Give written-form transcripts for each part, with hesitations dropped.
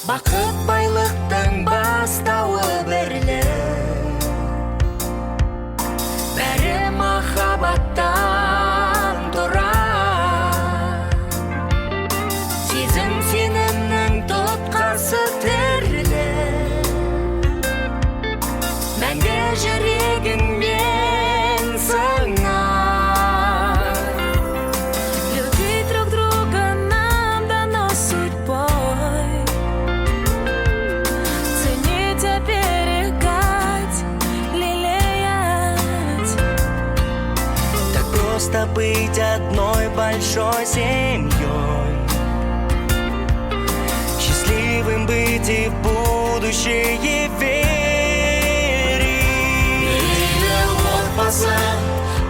Бақыт байлықтың бастауы бірлік, бәрі махаббаттан тұрады. Сезім сенімнің тұтқасы тірлік, мәңгі жүрегіңмен сыңар. Любить друг друга нам дано судьбой, ценить, оберегать, лелеять. Так просто быть одной большой семьей, счастливым быть и в будущее верить. Мерейлі отбасы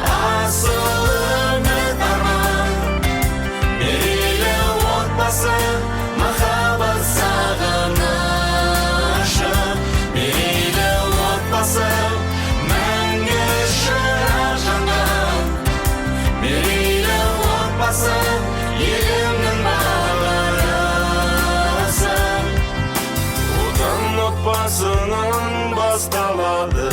асылыны арман, мерейлі отбасы махаббат сағынышы, мерейлі отбасы мәңгі шырақ жанған, мерейлі отбасы елімнің бағдарасы. Отан отбасынан басталады,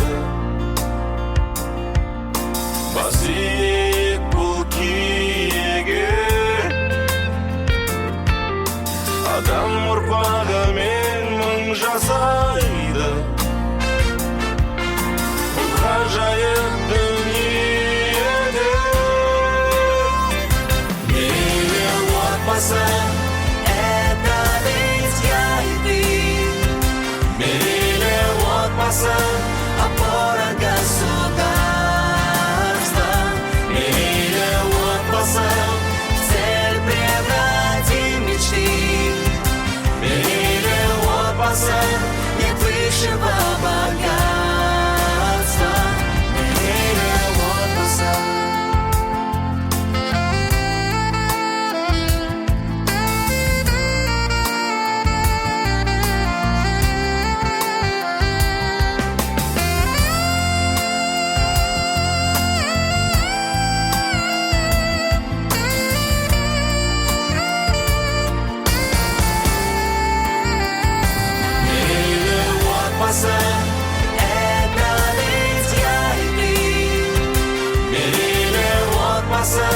бас иек бұл киеге. Адам ұрпағымен мың жасайды, бұл ғажайып дүниеде. Мерейлі отбасы Это ведь я и ты, мерейлі отбасы опора государства. мерейлі отбасы Цель превратим мечты, мерейлі отбасы нет высшего богатства. Мерейлі отбасы. мерейлі отбасы Это ведь я и ты, мерейлі отбасы